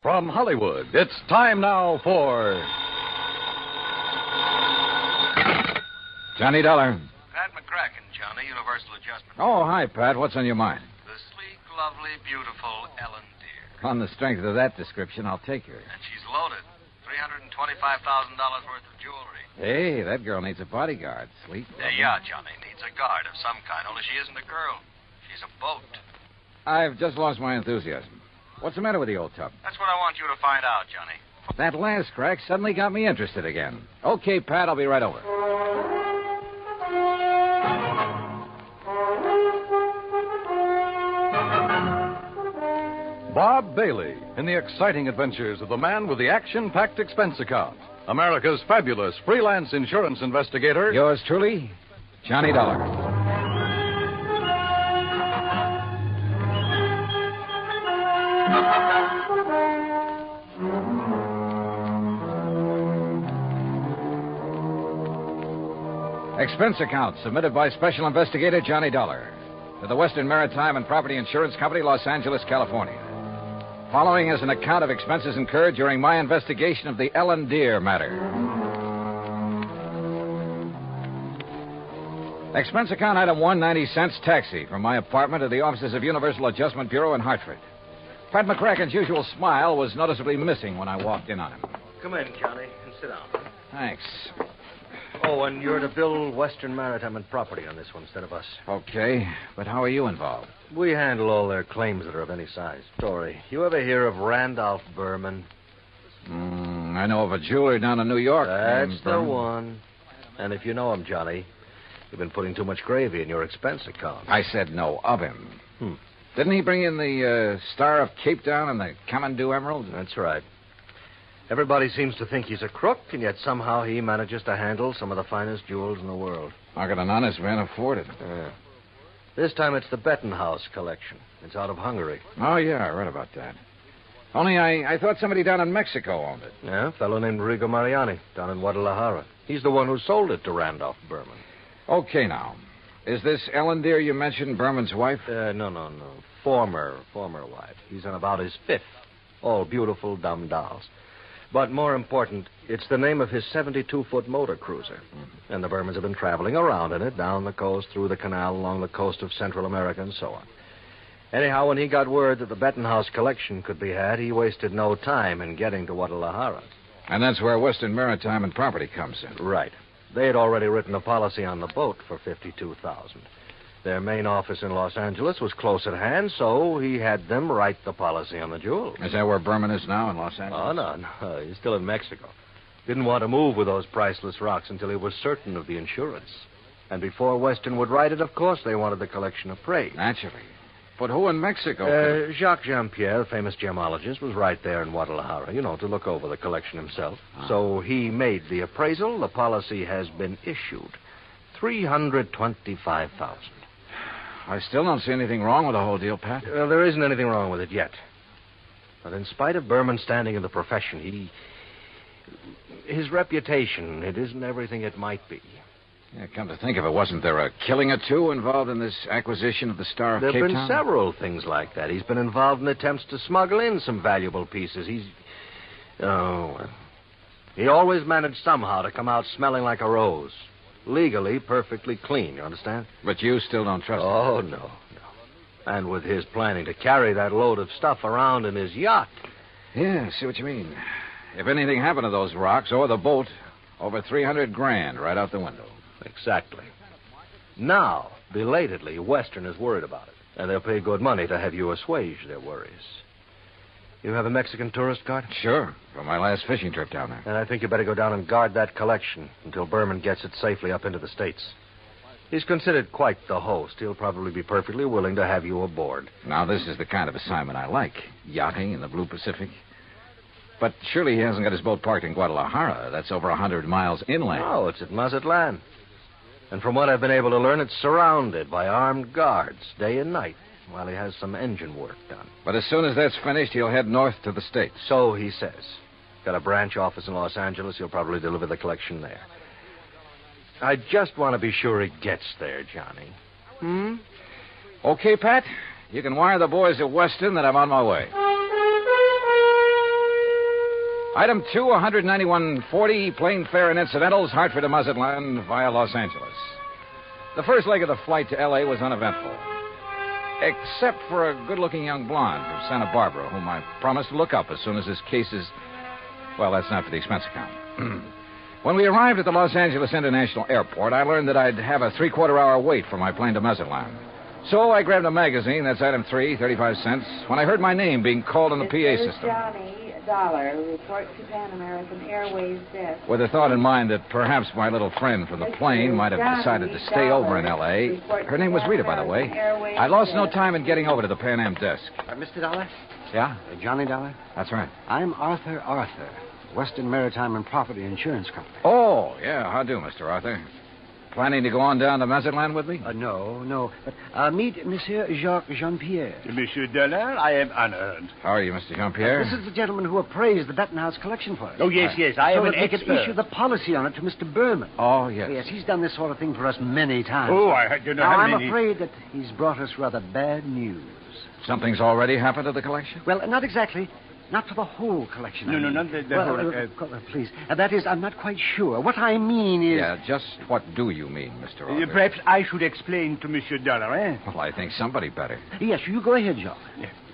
From Hollywood, it's time now for... Johnny Dollar. Pat McCracken, Johnny, Universal Adjustment. Oh, hi, Pat. What's on your mind? The sleek, lovely, beautiful Ellen Deere. On the strength of that description, I'll take her. And she's loaded. $325,000 worth of jewelry. Hey, that girl needs a bodyguard. Sweet. Yeah, Johnny, needs a guard of some kind, only she isn't a girl. She's a boat. I've just lost my enthusiasm. What's the matter with the old tub? That's what I want you to find out, Johnny. That last crack suddenly got me interested again. Okay, Pat, I'll be right over. Bob Bailey in the exciting adventures of the man with the action-packed expense account. America's fabulous freelance insurance investigator. Yours truly, Johnny Dollar. Expense account submitted by Special Investigator Johnny Dollar to the Western Maritime and Property Insurance Company, Los Angeles, California. Following is an account of expenses incurred during my investigation of the Ellen Deere matter. Expense account item 1, 90 cents taxi from my apartment to the offices of Universal Adjustment Bureau in Hartford. Pat McCracken's usual smile was noticeably missing when I walked in on him. Come in, Johnny, and sit down. Thanks. Oh, and you're to bill Western Maritime and Property on this one instead of us. Okay, but how are you involved? We handle all their claims that are of any size. Story. You ever hear of Randolph Berman? I know of a jeweler down in New York. That's the one. And if you know him, Johnny, you've been putting too much gravy in your expense account. I said no of him. Didn't he bring in the Star of Cape Town and the Kamandu Emerald? That's right. Everybody seems to think he's a crook, and yet somehow he manages to handle some of the finest jewels in the world. How can an honest man afford it? This time it's the Bettenhaus collection. It's out of Hungary. Oh, yeah, I read about that. Only I thought somebody down in Mexico owned it. Yeah, a fellow named Rigo Mariani down in Guadalajara. He's the one who sold it to Randolph Berman. Okay, now. Is this Ellen Deere you mentioned Berman's wife? No. Former wife. He's on about his fifth. All beautiful, dumb dolls. But more important, it's the name of his 72-foot motor cruiser. And the Bermans have been traveling around in it, down the coast, through the canal, along the coast of Central America, and so on. Anyhow, when he got word that the Bettenhaus collection could be had, he wasted no time in getting to Guadalajara. And that's where Western Maritime and Property comes in. Right. They had already written a policy on the boat for $52,000. Their main office in Los Angeles was close at hand, so he had them write the policy on the jewels. Is that where Berman is now, in Los Angeles? Oh, no. He's still in Mexico. Didn't want to move with those priceless rocks until he was certain of the insurance. And before Western would write it, of course, they wanted the collection appraised. Naturally. But who in Mexico? Jacques Jean-Pierre, the famous gemologist, was right there in Guadalajara, to look over the collection himself. So he made the appraisal. The policy has been issued. $325,000. I still don't see anything wrong with the whole deal, Pat. There isn't anything wrong with it yet. But in spite of Berman's standing in the profession, his reputation, it isn't everything it might be. Yeah, come to think of it, wasn't there a killing or two involved in this acquisition of the Star of Cape Town? There have been several things like that. He's been involved in attempts to smuggle in some valuable pieces. He always managed somehow to come out smelling like a rose. Legally, perfectly clean, you understand? But you still don't trust him? Oh, no. And with his planning to carry that load of stuff around in his yacht. Yeah, I see what you mean. If anything happened to those rocks or the boat, over $300,000 right out the window. Exactly. Now, belatedly, Western is worried about it. And they'll pay good money to have you assuage their worries. You have a Mexican tourist card? Sure, for my last fishing trip down there. And I think you better go down and guard that collection until Berman gets it safely up into the States. He's considered quite the host. He'll probably be perfectly willing to have you aboard. Now, this is the kind of assignment I like. Yachting in the Blue Pacific. But surely he hasn't got his boat parked in Guadalajara. That's over 100 miles inland. No, it's at Mazatlan. And from what I've been able to learn, it's surrounded by armed guards day and night while he has some engine work done. But as soon as that's finished, he'll head north to the States. So he says. Got a branch office in Los Angeles. He'll probably deliver the collection there. I just want to be sure he gets there, Johnny. Okay, Pat. You can wire the boys at Weston that I'm on my way. Item 2, 191.40, plane fare and incidentals, Hartford to Mazatlan via Los Angeles. The first leg of the flight to L.A. was uneventful, except for a good-looking young blonde from Santa Barbara, whom I promised to look up as soon as his case is... Well, that's not for the expense account. When we arrived at the Los Angeles International Airport, I learned that I'd have a three-quarter-hour wait for my plane to Mazatlan. So I grabbed a magazine, that's item 3, 35 cents, when I heard my name being called on the PA system. Johnny Dollar, report to Pan American Airways desk. With the thought in mind that perhaps my little friend from the plane might have decided to stay over in L.A. Her name was Rita, by the way. I lost no time in getting over to the Pan Am desk. Mr. Dollar? Yeah? Johnny Dollar? That's right. I'm Arthur, Western Maritime and Property Insurance Company. Oh, yeah, how do, Mr. Arthur? Planning to go on down to Mazatlan with me? No. But meet Monsieur Jacques Jean-Pierre. Monsieur Dollar, I am honored. How are you, Mr. Jean-Pierre? This is the gentleman who appraised the Bettenhouse collection for us. Oh, yes, I am so an that we could expert. issue the policy on it to Mr. Berman. Oh, yes. Yes, he's done this sort of thing for us many times. Oh, I do not Now, have I'm any... afraid that he's brought us rather bad news. Something's already happened to the collection? Well, not exactly. Not for the whole collection. No, I mean. not the well, whole... please. That is, I'm not quite sure. What I mean is... Yeah, just what do you mean, Mr. Arthur? perhaps I should explain to Monsieur Dollar, eh? Well, I think somebody better. Yes, you go ahead, Jacques.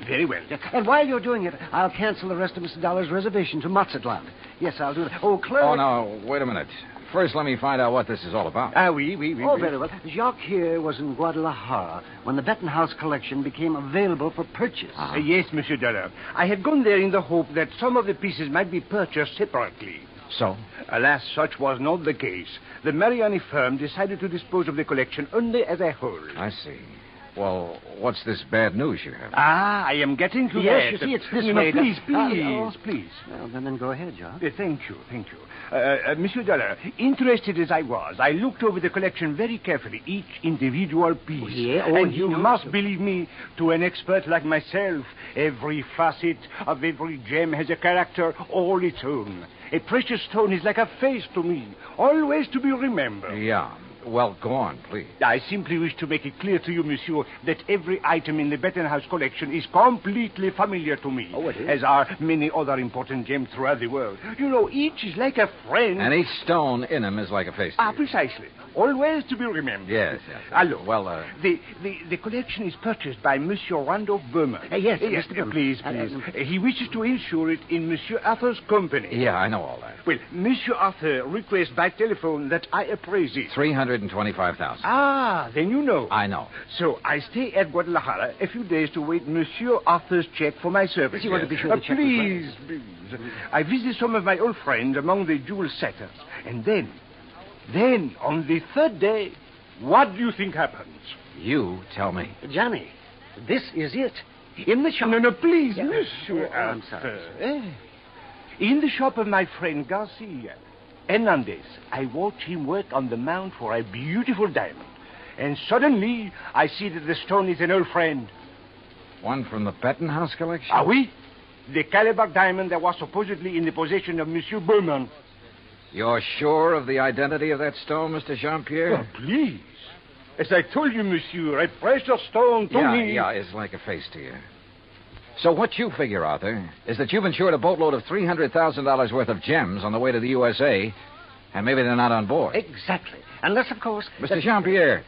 Very well. And while you're doing it, I'll cancel the rest of Mr. Dollar's reservation to Mazatlan. Yes, I'll do that. Oh, Claire... Oh, no, wait a minute. First, let me find out what this is all about. Oui. Oh, very well. Jacques here was in Guadalajara when the Bettenhouse collection became available for purchase. Yes, Monsieur Dollar. I had gone there in the hope that some of the pieces might be purchased separately. So? Alas, such was not the case. The Mariani firm decided to dispose of the collection only as a whole. I see. Well, what's this bad news you have? I am getting to Yes, that. you see, it's this No, way. Please. Well, then go ahead, Jacques. Thank you. Monsieur Dollar, interested as I was, I looked over the collection very carefully, each individual piece. Oh, yeah? And you must believe me, to an expert like myself, every facet of every gem has a character all its own. A precious stone is like a face to me, always to be remembered. Yeah. Well, go on, please. I simply wish to make it clear to you, monsieur, that every item in the Bettenhouse collection is completely familiar to me. Oh, it is? As are many other important gems throughout the world. You know, each is like a friend. And each stone in him is like a face to you. Precisely. Always to be remembered. Yes. Allô. Well, The collection is purchased by Monsieur Randolph Berman. Yes, Mr. Berman. Please. He wishes to insure it in Monsieur Arthur's company. Yeah, I know all that. Well, Monsieur Arthur requests by telephone that I appraise it. 325,000. Then you know. I know. So I stay at Guadalajara a few days to wait Monsieur Arthur's check for my service. You want to be sure the check was Please. I visit some of my old friends among the jewel setters. And then, on the third day, what do you think happens? You tell me. Johnny, this is it. In the shop. No, please, Yeah. Monsieur Oh, I'm sorry. Arthur. In the shop of my friend Garcia Hernandez, I watch him work on the mount for a beautiful diamond. And suddenly, I see that the stone is an old friend. One from the Bettenhouse collection? Oui. The Calabar diamond that was supposedly in the possession of Monsieur Berman. You're sure of the identity of that stone, Mr. Jean-Pierre? Oh, please. As I told you, monsieur, a precious stone to me. Yeah, it's like a face to you. So what you figure, Arthur, is that you've insured a boatload of $300,000 worth of gems on the way to the USA, and maybe they're not on board. Exactly. Unless, of course... Mr. Jean-Pierre,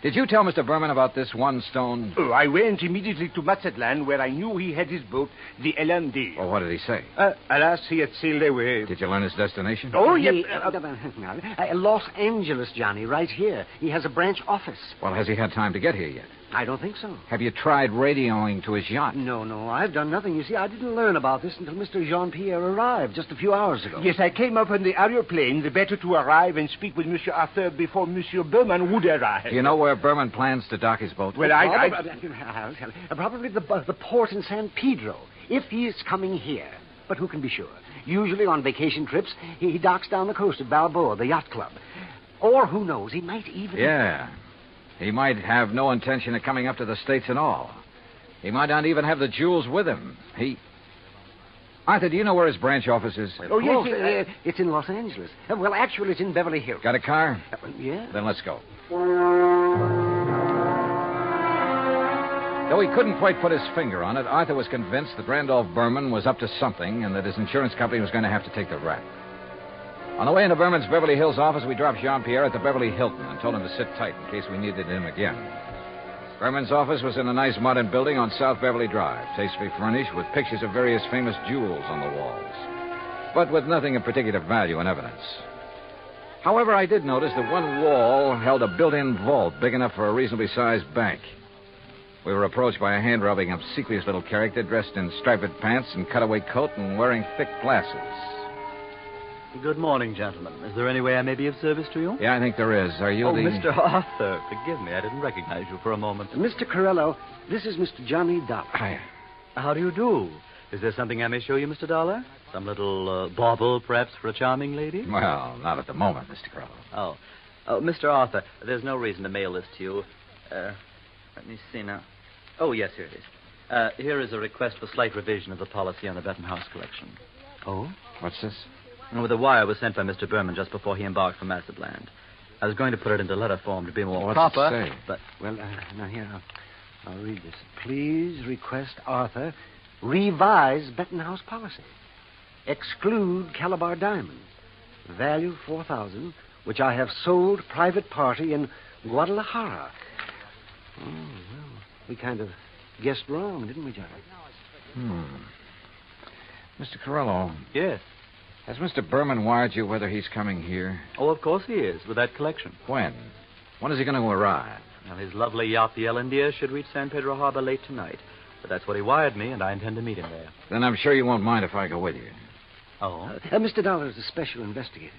did you tell Mr. Berman about this one stone? Oh, I went immediately to Mazatlan, where I knew he had his boat, the LMD. Well, what did he say? Alas, he had sailed away. Did you learn his destination? Oh, yes. Los Angeles, Johnny, right here. He has a branch office. Well, has he had time to get here yet? I don't think so. Have you tried radioing to his yacht? No, I've done nothing. You see, I didn't learn about this until Mr. Jean-Pierre arrived just a few hours ago. Yes, I came up on the aeroplane, the better to arrive and speak with Monsieur Arthur before Monsieur Berman would arrive. Do you know where Berman plans to dock his boat? Well, I'll tell you. Probably the port in San Pedro, if he's coming here. But who can be sure? Usually on vacation trips, he docks down the coast at Balboa, the yacht club. Or who knows, he might even... Yeah. He might have no intention of coming up to the States at all. He might not even have the jewels with him. Arthur, do you know where his branch office is? Oh, yes, it's in Los Angeles. Well, actually, it's in Beverly Hills. Got a car? Yeah. Then let's go. Though he couldn't quite put his finger on it, Arthur was convinced that Randolph Berman was up to something and that his insurance company was going to have to take the rap. On the way into Berman's Beverly Hills office, we dropped Jean-Pierre at the Beverly Hilton and told him to sit tight in case we needed him again. Berman's office was in a nice modern building on South Beverly Drive, tastefully furnished with pictures of various famous jewels on the walls, but with nothing of particular value in evidence. However, I did notice that one wall held a built-in vault big enough for a reasonably sized bank. We were approached by a hand-rubbing, obsequious little character dressed in striped pants and cutaway coat and wearing thick glasses. Good morning, gentlemen. Is there any way I may be of service to you? Yeah, I think there is. Are you the... Mr. Arthur, forgive me. I didn't recognize you for a moment. Mr. Corello, this is Mr. Johnny Dollar. Hi. How do you do? Is there something I may show you, Mr. Dollar? Some little bauble, perhaps, for a charming lady? Well, not at the moment, Mr. Corello. Oh, Mr. Arthur, there's no reason to mail this to you. Let me see now. Oh, yes, here it is. Here is a request for slight revision of the policy on the Bettenhouse collection. Oh? What's this? Well, the wire was sent by Mr. Berman just before he embarked for Massabland. I was going to put it into letter form to be more What's proper, it say? but... Well, now here, I'll read this. Please request Arthur revise Bettenhouse policy. Exclude Calabar diamonds. Value $4,000, which I have sold private party in Guadalajara. Oh, well, we kind of guessed wrong, didn't we, Johnny? Mr. Corello. Yes. Has Mr. Berman wired you whether he's coming here? Oh, of course he is, with that collection. When? When is he going to arrive? Now, his lovely yacht, the Ellendeer, should reach San Pedro Harbor late tonight. But that's what he wired me, and I intend to meet him there. Then I'm sure you won't mind if I go with you. Oh? Mr. Dollar is a special investigator.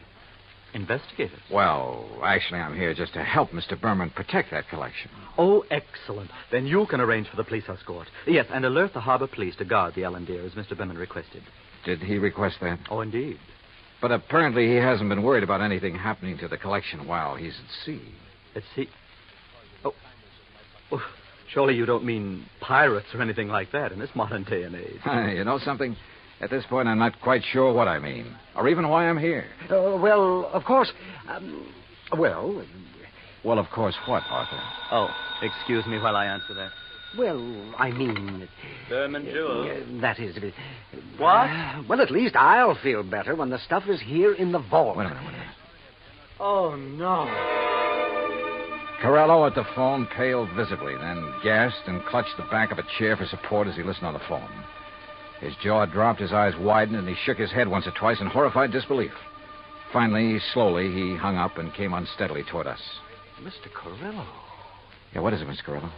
Investigator? Well, actually, I'm here just to help Mr. Berman protect that collection. Oh, excellent. Then you can arrange for the police escort. Yes, and alert the harbor police to guard the Ellendeer, as Mr. Berman requested. Did he request that? Oh, indeed. But apparently he hasn't been worried about anything happening to the collection while he's at sea. At sea? Oh, surely you don't mean pirates or anything like that in this modern day and age. You know something? At this point, I'm not quite sure what I mean, or even why I'm here. Well, of course. Well, of course, what, Arthur? Oh, excuse me while I answer that. Well, I mean... Berman Jewels. That is... What? Well, at least I'll feel better when the stuff is here in the vault. Wait a minute. Oh, no. Corello at the phone paled visibly, then gasped and clutched the back of a chair for support as he listened on the phone. His jaw dropped, his eyes widened, and he shook his head once or twice in horrified disbelief. Finally, slowly, he hung up and came unsteadily toward us. Mr. Corello. Yeah, what is it, Mr. Corello?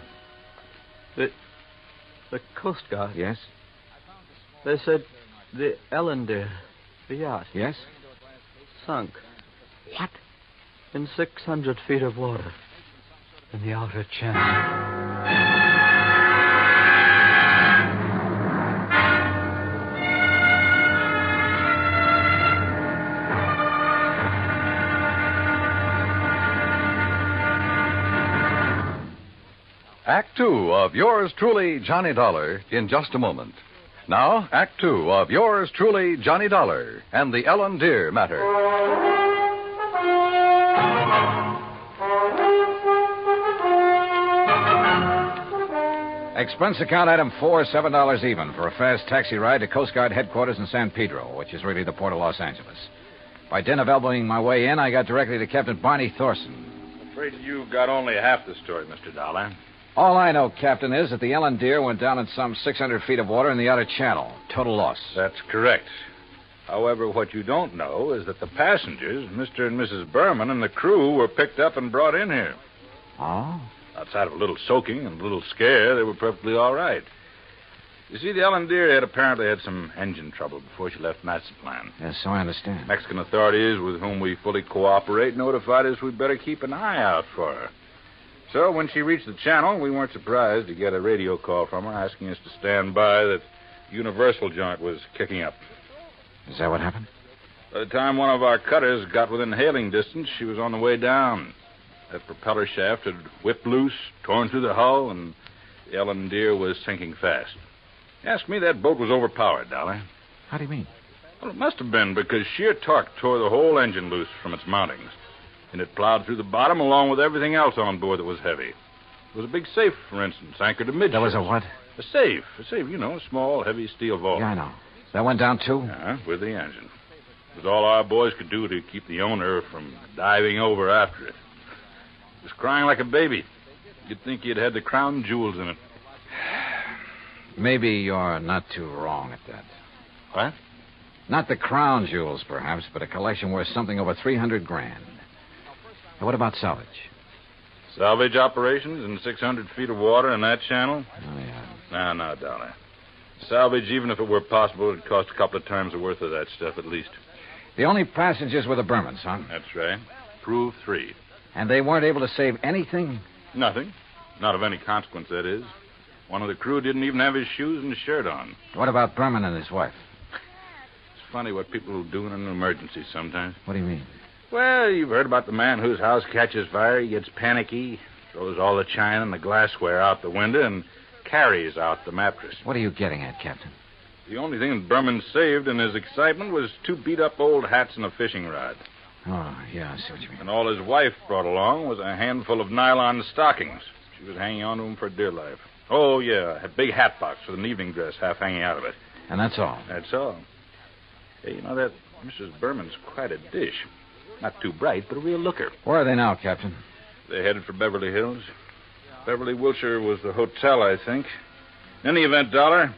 The Coast Guard. Yes? They said the Ellendeer, the yacht. Yes? Sunk. What? In 600 feet of water. In the outer channel. Act Two of yours truly, Johnny Dollar, in just a moment. Now, Act Two of yours truly, Johnny Dollar, and the Ellendeer matter. Expense account item 4, $7 even for a fast taxi ride to Coast Guard headquarters in San Pedro, which is really the port of Los Angeles. By dint of elbowing my way in, I got directly to Captain Barney Thorson. I'm afraid you got only half the story, Mr. Dollar. All I know, Captain, is that the Ellendeer went down in some 600 feet of water in the outer channel. Total loss. That's correct. However, what you don't know is that the passengers, Mr. and Mrs. Berman, and the crew were picked up and brought in here. Oh? Outside of a little soaking and a little scare, they were perfectly all right. You see, the Ellendeer had apparently had some engine trouble before she left Massaplan. Yes, so I understand. Mexican authorities, with whom we fully cooperate, notified us we'd better keep an eye out for her. So when she reached the channel, we weren't surprised to get a radio call from her asking us to stand by that Universal joint was kicking up. Is that what happened? By the time one of our cutters got within hailing distance, she was on the way down. That propeller shaft had whipped loose, torn through the hull, and the Ellendeer was sinking fast. Ask me, that boat was overpowered, Dolly. How do you mean? Well, it must have been, because sheer torque tore the whole engine loose from its mountings. And it plowed through the bottom along with everything else on board that was heavy. There was a big safe, for instance, anchored amidships. There was a what? A safe, a small, heavy steel vault. Yeah, I know. That went down, too? Yeah, with the engine. It was all our boys could do to keep the owner from diving over after it. It was crying like a baby. You'd think he'd had the crown jewels in it. Maybe you're not too wrong at that. What? Not the crown jewels, perhaps, but a collection worth something over $300,000. Now, what about salvage? Salvage operations in 600 feet of water in that channel? Oh, yeah. No, Dollar. Salvage, even if it were possible, it'd cost a couple of times the worth of that stuff at least. The only passengers were the Bermans, huh? That's right. Prove 3. And they weren't able to save anything? Nothing. Not of any consequence, that is. One of the crew didn't even have his shoes and shirt on. What about Berman and his wife? It's funny what people will do in an emergency sometimes. What do you mean? Well, you've heard about the man whose house catches fire. He gets panicky, throws all the china and the glassware out the window, and carries out the mattress. What are you getting at, Captain? The only thing that Berman saved in his excitement was 2 beat-up old hats and a fishing rod. Oh, yeah, I see what you mean. And all his wife brought along was a handful of nylon stockings. She was hanging on to them for dear life. Oh, yeah, a big hat box with an evening dress half hanging out of it. And that's all? That's all. Hey, that Mrs. Berman's quite a dish. Not too bright, but a real looker. Where are they now, Captain? They're headed for Beverly Hills. Beverly Wilshire was the hotel, I think. In any event, Dollar,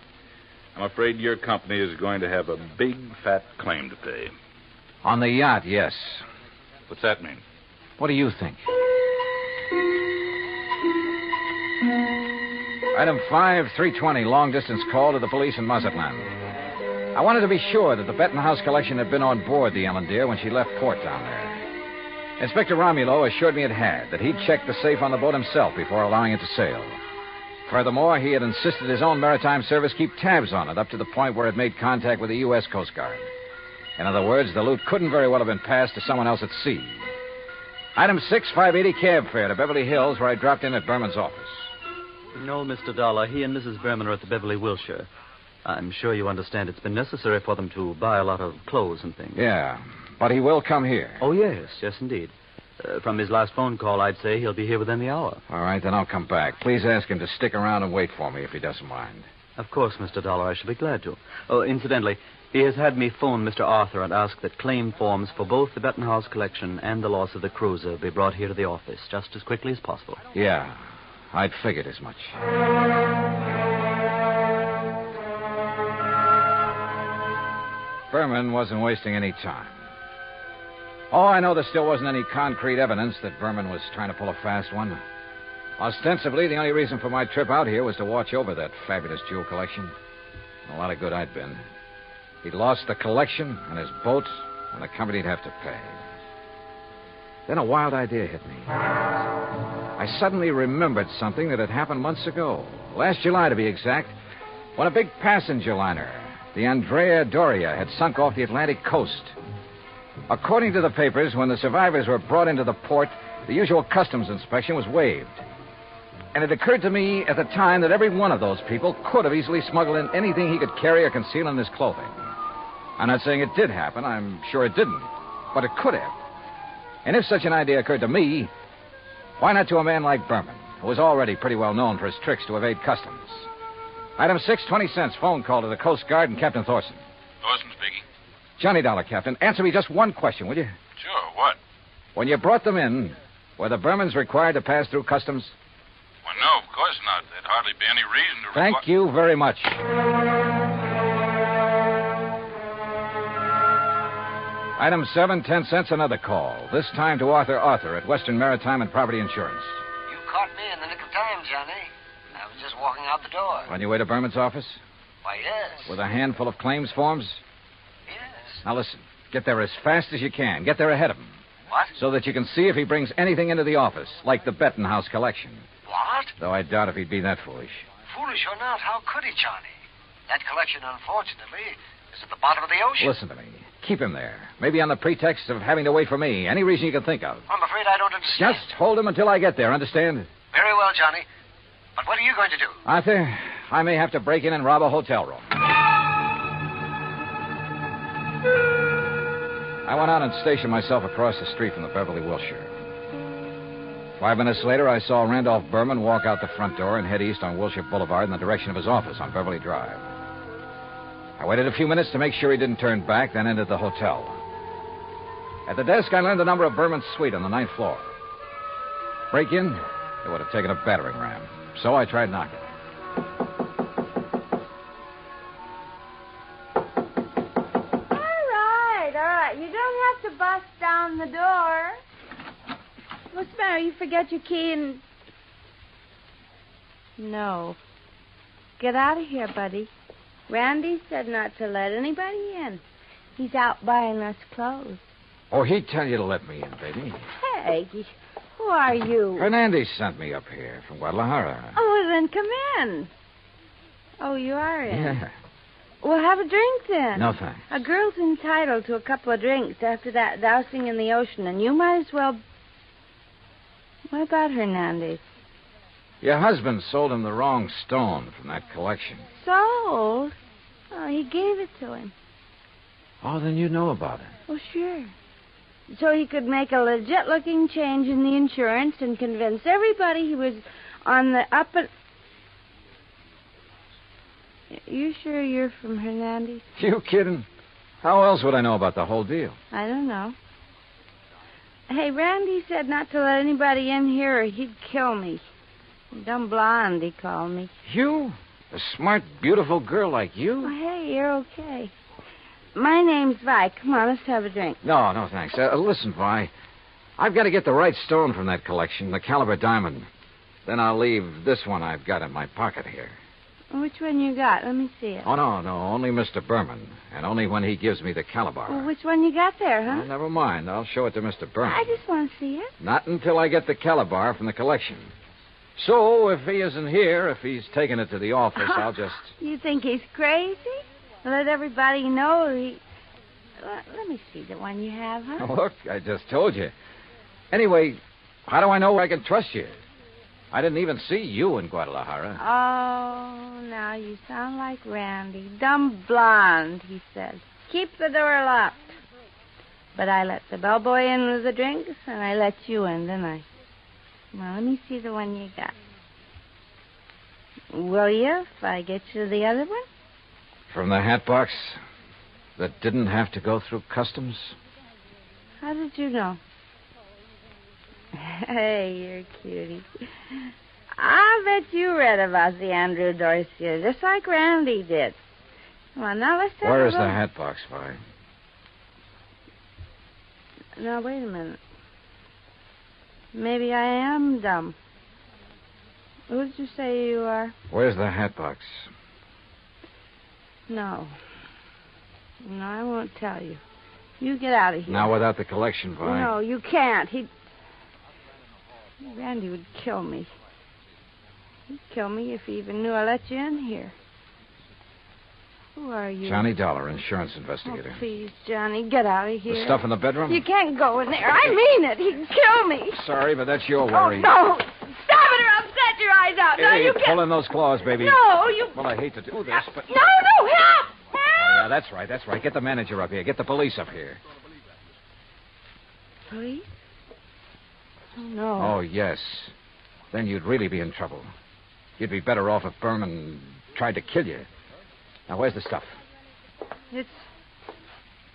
I'm afraid your company is going to have a big, fat claim to pay. On the yacht, yes. What's that mean? What do you think? Item 5, 320, long-distance call to the police in Mazatlan. I wanted to be sure that the Bettenhouse collection had been on board the Ellen Deer when she left port down there. Inspector Romulo assured me it had, that he'd checked the safe on the boat himself before allowing it to sail. Furthermore, he had insisted his own maritime service keep tabs on it up to the point where it made contact with the U.S. Coast Guard. In other words, the loot couldn't very well have been passed to someone else at sea. Item 6, 580 cab fare to Beverly Hills, where I dropped in at Berman's office. No, Mr. Dollar. He and Mrs. Berman are at the Beverly Wilshire. I'm sure you understand it's been necessary for them to buy a lot of clothes and things. Yeah, but he will come here. Oh, yes, indeed. From his last phone call, I'd say he'll be here within the hour. All right, then I'll come back. Please ask him to stick around and wait for me if he doesn't mind. Of course, Mr. Dollar, I shall be glad to. Oh, incidentally, he has had me phone Mr. Arthur and ask that claim forms for both the Bettenhouse collection and the loss of the cruiser be brought here to the office just as quickly as possible. Yeah, I'd figured as much. Berman wasn't wasting any time. Oh, I know there still wasn't any concrete evidence that Berman was trying to pull a fast one. Ostensibly, the only reason for my trip out here was to watch over that fabulous jewel collection. A lot of good I'd been. He'd lost the collection and his boat, and the company'd have to pay. Then a wild idea hit me. I suddenly remembered something that had happened months ago. Last July, to be exact, when a big passenger liner, the Andrea Doria, had sunk off the Atlantic coast. According to the papers, when the survivors were brought into the port, the usual customs inspection was waived. And it occurred to me at the time that every one of those people could have easily smuggled in anything he could carry or conceal in his clothing. I'm not saying it did happen. I'm sure it didn't. But it could have. And if such an idea occurred to me, why not to a man like Berman, who was already pretty well known for his tricks to evade customs? Item 6, 20 cents, phone call to the Coast Guard and Captain Thorson. Thorson speaking. Johnny Dollar, Captain. Answer me just one question, will you? Sure, what? When you brought them in, were the Bermans required to pass through customs? Well, no, of course not. There'd hardly be any reason to... Thank you very much. Item 7, 10 cents, another call. This time to Arthur at Western Maritime and Property Insurance. You caught me in the nick of time, Johnny. I was just walking out the door. On your way to Berman's office? Why, yes. With a handful of claims forms? Yes. Now listen, get there as fast as you can. Get there ahead of him. What? So that you can see if he brings anything into the office, like the Bettenhouse collection. What? Though I doubt if he'd be that foolish. Foolish or not, how could he, Johnny? That collection, unfortunately, is at the bottom of the ocean. Listen to me. Keep him there. Maybe on the pretext of having to wait for me. Any reason you can think of. I'm afraid I don't understand. Just hold him until I get there, understand? Very well, Johnny. But what are you going to do? Arthur, I may have to break in and rob a hotel room. I went out and stationed myself across the street from the Beverly Wilshire. 5 minutes later, I saw Randolph Berman walk out the front door and head east on Wilshire Boulevard in the direction of his office on Beverly Drive. I waited a few minutes to make sure he didn't turn back, then entered the hotel. At the desk, I learned the number of Berman's suite on the 9th floor. Break in, it would have taken a battering ram. So I tried knocking. All right. You don't have to bust down the door. What's the matter? You forget your key and... No. Get out of here, buddy. Randy said not to let anybody in. He's out buying us clothes. Oh, he'd tell you to let me in, baby. Hey, who are you? Hernandez sent me up here from Guadalajara. Oh, well, then come in. Oh, you are in? Yeah. Well, have a drink then. No, thanks. A girl's entitled to a couple of drinks after that dousing in the ocean, and you might as well... What about Hernandez? Your husband sold him the wrong stone from that collection. Sold? Oh, he gave it to him. Oh, then you know about it. Well, sure. So he could make a legit-looking change in the insurance and convince everybody he was on the up and... You sure you're from Hernandez? You kidding? How else would I know about the whole deal? I don't know. Hey, Randy said not to let anybody in here or he'd kill me. Dumb blonde, he called me. You? A smart, beautiful girl like you? Oh, hey, you're okay. My name's Vi. Come on, let's have a drink. No, thanks. Listen, Vi. I've got to get the right stone from that collection, the caliber diamond. Then I'll leave this one I've got in my pocket here. Which one you got? Let me see it. Oh, no. Only Mr. Berman. And only when he gives me the caliber. Well, which one you got there, huh? Well, never mind. I'll show it to Mr. Berman. I just want to see it. Not until I get the caliber from the collection. So, if he isn't here, if he's taken it to the office, I'll just... You think he's crazy? Let everybody know he... Let me see the one you have, huh? Look, I just told you. Anyway, how do I know I can trust you? I didn't even see you in Guadalajara. Oh, now you sound like Randy. Dumb blonde, he said. Keep the door locked. But I let the bellboy in with the drinks, and I let you in, didn't I? Well, let me see the one you got. Will you, if I get you the other one? From the hat box that didn't have to go through customs? How did you know? Hey, you're a cutie. I bet you read about the Andrew Dorsey, just like Randy did. Come on, now let's have Where's a the look. hat box, Vi? Now, wait a minute. Maybe I am dumb. Who did you say you are? Where's the hat box? No, I won't tell you. You get out of here. Now, without the collection, Vi. No, you can't. Randy would kill me. He'd kill me if he even knew I let you in here. Who are you? Johnny Dollar, insurance investigator. Oh, please, Johnny, get out of here. The stuff in the bedroom? You can't go in there. I mean it. He'd kill me. Sorry, but that's your worry. Oh, no. Stop it or I'll set your eyes out. Now, Hey, you get... pull in those claws, baby. No, you... Well, I hate to do this, but... No, help! Oh, yeah, that's right. Get the manager up here. Get the police up here. Police? Oh, no. Oh, yes. Then you'd really be in trouble. You'd be better off if Berman tried to kill you. Now, where's the stuff? It's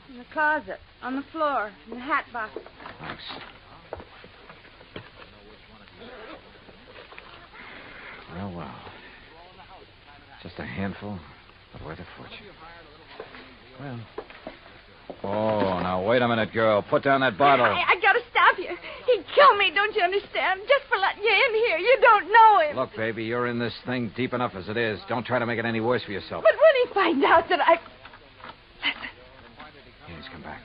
in the closet, on the floor, in the hat box. Thanks. Well. Just a handful, but worth a fortune. Well. Oh, now, wait a minute, girl. Put down that bottle. I gotta stop you. He'd kill me, don't you understand? Just for letting you in here. You don't know him. Look, baby, you're in this thing deep enough as it is. Don't try to make it any worse for yourself. But when he finds out that I... Listen. Yeah, he's come back.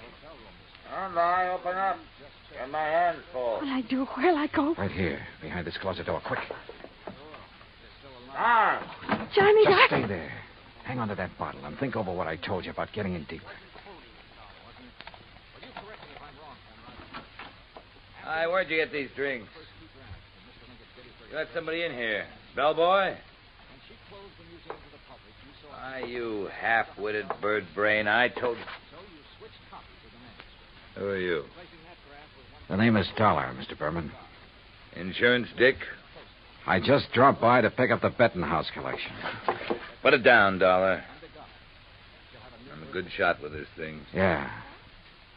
And I open up. Get my hands full. What'll I do? Where'll I go? Right here, behind this closet door. Quick. Johnny, Just Doc. stay there. Hang on to that bottle and think over what I told you about getting in deeper. Hi, where'd you get these drinks? You let somebody in here. Bellboy? Why, you half-witted bird brain, I told you. Who are you? The name is Dollar, Mr. Berman. Insurance, Dick? I just dropped by to pick up the Bettenhouse collection. Put it down, Dollar. I'm a good shot with this thing. Yeah.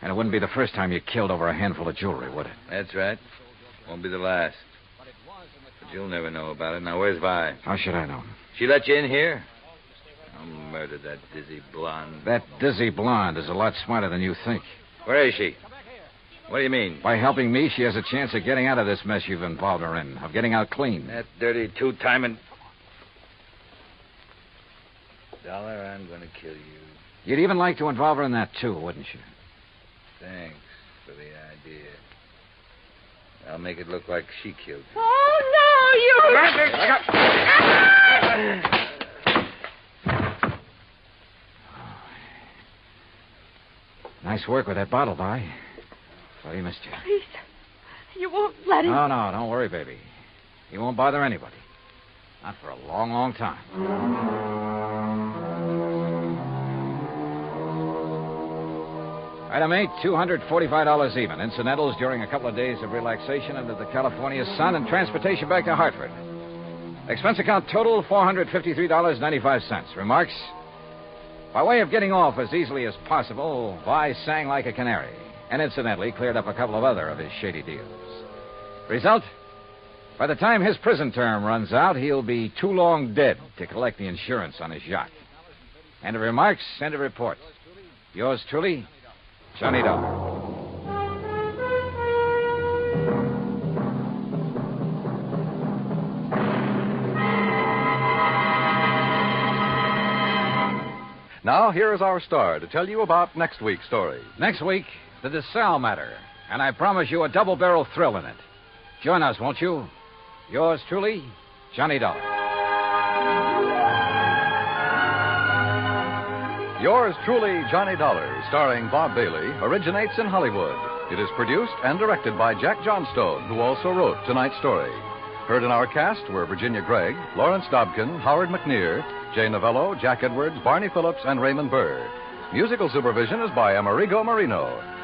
And it wouldn't be the first time you killed over a handful of jewelry, would it? That's right. Won't be the last. But you'll never know about it. Now, where's Vi? How should I know? She let you in here? I'll murder that dizzy blonde. That dizzy blonde is a lot smarter than you think. Where is she? What do you mean? By helping me, she has a chance of getting out of this mess you've involved her in, of getting out clean. That dirty two-timing... Dollar, I'm going to kill you. You'd even like to involve her in that, too, wouldn't you? Thanks for the idea. I'll make it look like she killed you. Oh, no, you... Nice work with that bottle, Vi. Well, he missed you. Please, you won't let him... No, don't worry, baby. He won't bother anybody. Not for a long, long time. Item 8, $245 even. Incidentals during a couple of days of relaxation under the California sun and transportation back to Hartford. Expense account total, $453.95. Remarks? By way of getting off as easily as possible, Vi sang like a canary, and incidentally cleared up a couple of other of his shady deals. Result? By the time his prison term runs out, he'll be too long dead to collect the insurance on his yacht. End of remarks, end of report. Yours truly, Johnny Dollar. Now, here is our star to tell you about next week's story. Next week, the DeSalle matter. And I promise you a double-barrel thrill in it. Join us, won't you? Yours truly, Johnny Dollar. Yours truly, Johnny Dollar, starring Bob Bailey, originates in Hollywood. It is produced and directed by Jack Johnstone, who also wrote tonight's story. Heard in our cast were Virginia Gregg, Lawrence Dobkin, Howard McNear, Jay Novello, Jack Edwards, Barney Phillips, and Raymond Burr. Musical supervision is by Amerigo Marino.